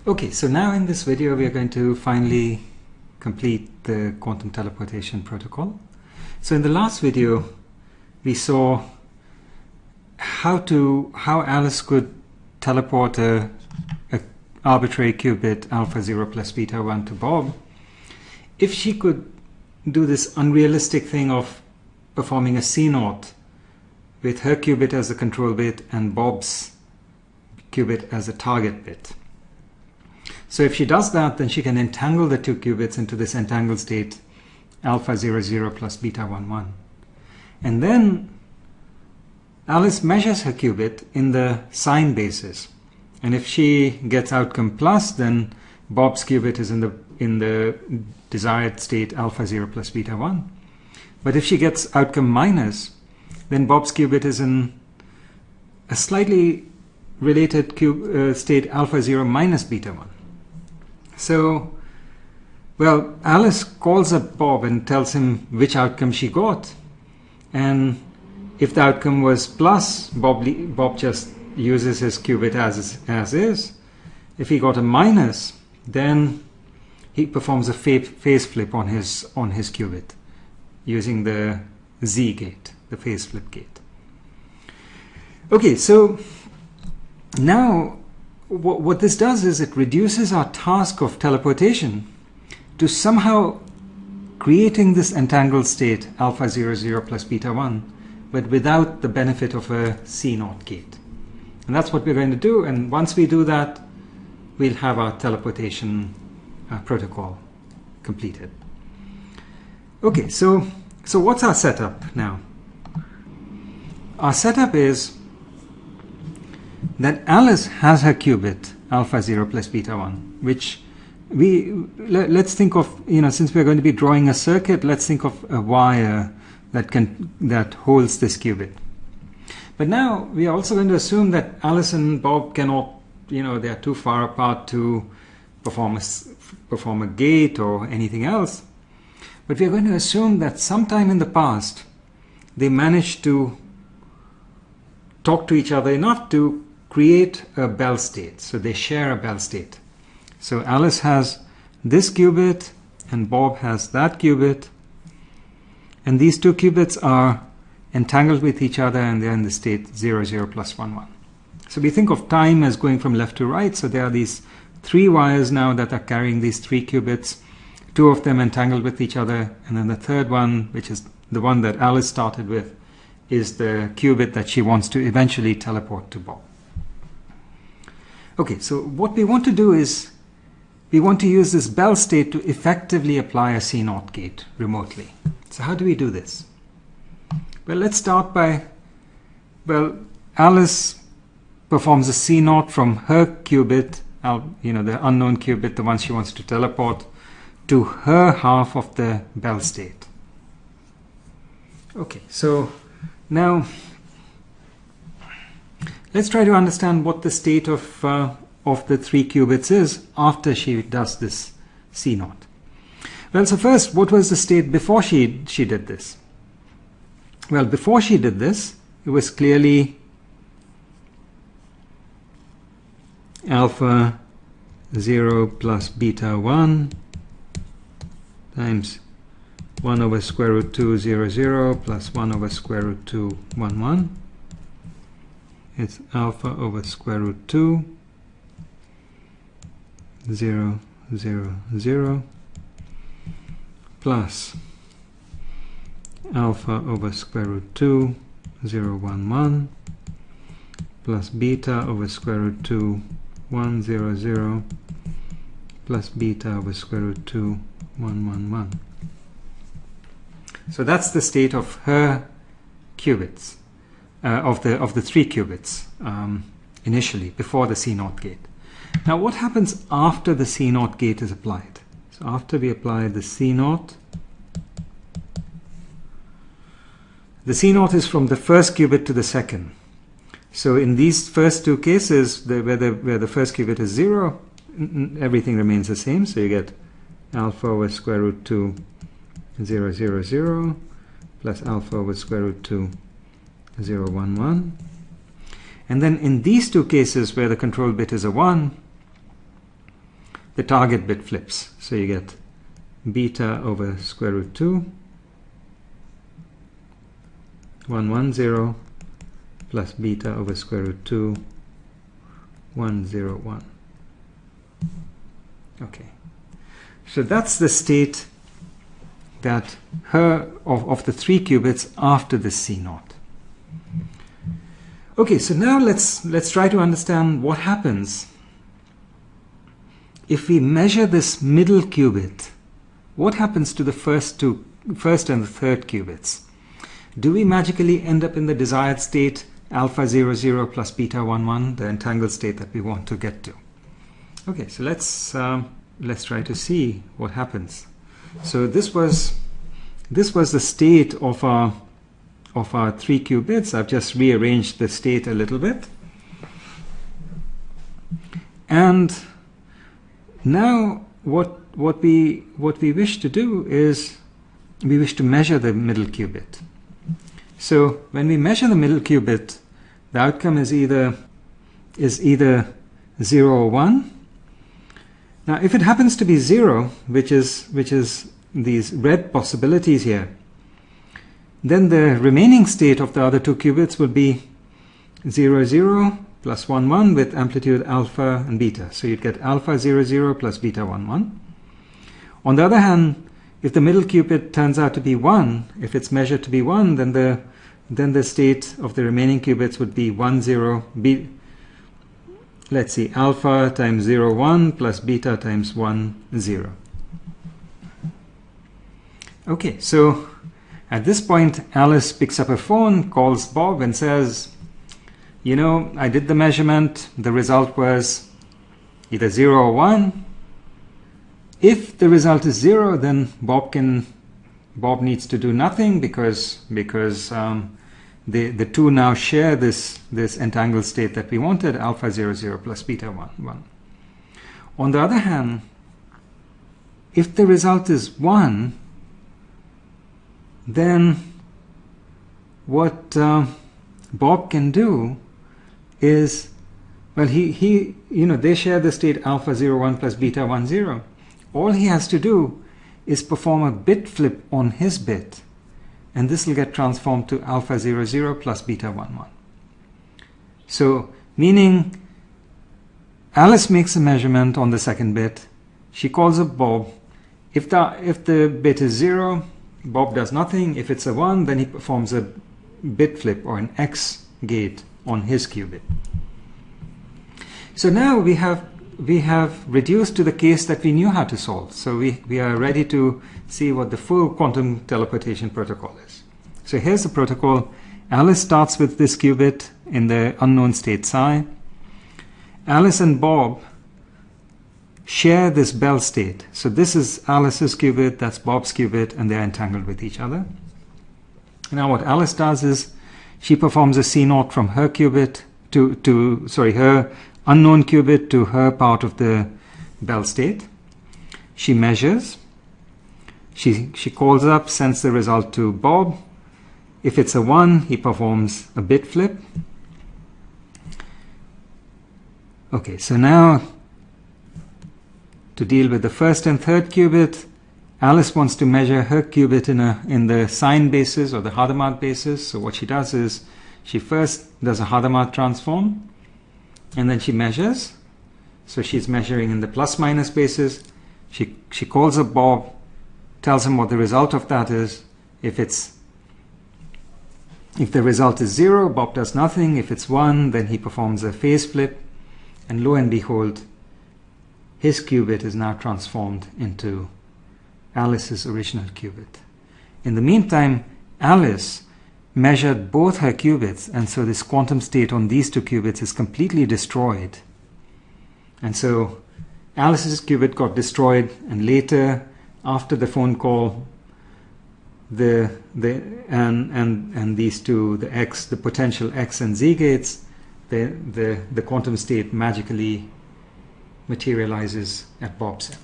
Okay, so now in this video we are going to finally complete the quantum teleportation protocol. So in the last video we saw how Alice could teleport a arbitrary qubit alpha 0 plus beta 1 to Bob. If she could do this unrealistic thing of performing a C0 with her qubit as the control bit and Bob's qubit as a target bit. So if she does that, then she can entangle the two qubits into this entangled state alpha 0 0 plus beta 1 1. And then Alice measures her qubit in the sign basis. And if she gets outcome plus, then Bob's qubit is in the desired state alpha 0 plus beta 1. But if she gets outcome minus, then Bob's qubit is in a slightly related state alpha 0 minus beta 1. So, well, Alice calls up Bob and tells him which outcome she got. And if the outcome was plus, Bob just uses his qubit as is. If he got a minus, then he performs a phase flip on his qubit using the Z gate, the phase flip gate. Okay, so now what this does is it reduces our task of teleportation to somehow creating this entangled state alpha 0 0 plus beta 1, but without the benefit of a C0 gate. And that's what we're going to do, and once we do that, we'll have our teleportation protocol completed. Okay, so what's our setup now? Our setup is that Alice has her qubit alpha 0 plus beta 1, which let's think of, since we're going to be drawing a circuit, let's think of a wire that holds this qubit. But now we are also going to assume that Alice and Bob cannot, they are too far apart to perform a gate or anything else. But we are going to assume that sometime in the past they managed to talk to each other enough to create a Bell state. So they share a Bell state. So Alice has this qubit and Bob has that qubit. And these two qubits are entangled with each other and they're in the state 0 0 plus 1 1. So we think of time as going from left to right. So there are these three wires now that are carrying these three qubits. Two of them entangled with each other. And then the third one, which is the one that Alice started with, is the qubit that she wants to eventually teleport to Bob. Okay, so what we want to do is we want to use this Bell state to effectively apply a C0 gate remotely. So how do we do this? Well, let's start by, Alice performs a C0 from her qubit, the unknown qubit, the one she wants to teleport, to her half of the Bell state. Okay, so now let's try to understand what the state of the three qubits is after she does this C0. Well, so first, what was the state before she did this? Well, before she did this, it was clearly alpha 0 plus beta 1 times 1 over square root 2 0 0 plus 1 over square root 2 1 1. It's alpha over square root 2 0 0 0 plus alpha over square root 2 0 1 1 plus beta over square root 2 1 0 0 plus beta over square root 2 1 1 1. So that's the state of her qubits, of the three qubits initially before the C0 gate. Now what happens after the C0 gate is applied? So after we apply the C0 is from the first qubit to the second. So in these first two cases, where the first qubit is 0, everything remains the same. So you get alpha over square root 2 0 0 0 plus alpha over square root 2 0 1 1. And then in these two cases where the control bit is a 1, the target bit flips. So you get beta over square root 2, 110 plus beta over square root 2, 101. Okay, so that's the state that of the 3 qubits after the C0. Okay, so now let's try to understand what happens if we measure this middle qubit. What happens to the first and the third qubits? Do we magically end up in the desired state alpha 00 plus beta 11, the entangled state that we want to get to? Okay, so let's try to see what happens. So this was the state of our 3 qubits. I've just rearranged the state a little bit, and now what we wish to do is we wish to measure the middle qubit. So when we measure the middle qubit, the outcome is either 0 or 1. Now if it happens to be 0, which is these red possibilities here, then the remaining state of the other 2 qubits will be 0 0 plus 1 1 with amplitude alpha and beta. So you'd get alpha 0 0 plus beta 1 1. On the other hand, if the middle qubit turns out to be 1, if it's measured to be 1, then the state of the remaining qubits would be 1 0 b. Let's see, alpha times 0 1 plus beta times 1 0. Okay, so at this point, Alice picks up her phone, calls Bob and says, you know, I did the measurement. The result was either 0 or 1. If the result is 0, then Bob needs to do nothing because the two now share this entangled state that we wanted, alpha 0 0 plus beta 1 1. On the other hand, if the result is 1, then what Bob can do is, well, they share the state alpha 0 1 plus beta 1 0. All he has to do is perform a bit flip on his bit, and this will get transformed to alpha 0 0 plus beta 1 1. So meaning Alice makes a measurement on the second bit. She calls up Bob. If the bit is 0, Bob does nothing. If it's a 1, then he performs a bit flip or an X gate on his qubit. So now we have reduced to the case that we knew how to solve. So we are ready to see what the full quantum teleportation protocol is. So here's the protocol. Alice starts with this qubit in the unknown state psi. Alice and Bob share this Bell state. So this is Alice's qubit, that's Bob's qubit, and they're entangled with each other. Now what Alice does is she performs a C0 from her qubit her unknown qubit to her part of the Bell state. She measures. She calls up, sends the result to Bob. If it's a 1, he performs a bit flip. Okay, so now to deal with the first and third qubit, Alice wants to measure her qubit in the sign basis or the Hadamard basis. So what she does is she first does a Hadamard transform, and then she measures. So she's measuring in the plus minus basis. She calls up Bob, tells him what the result of that is. If the result is 0, Bob does nothing. If it's 1, then he performs a phase flip, and lo and behold, his qubit is now transformed into Alice's original qubit. In the meantime, Alice measured both her qubits, and so this quantum state on these 2 qubits is completely destroyed. And so Alice's qubit got destroyed, and later, after the phone call, these two, the potential X and Z gates, the quantum state magically materializes at Bob's end.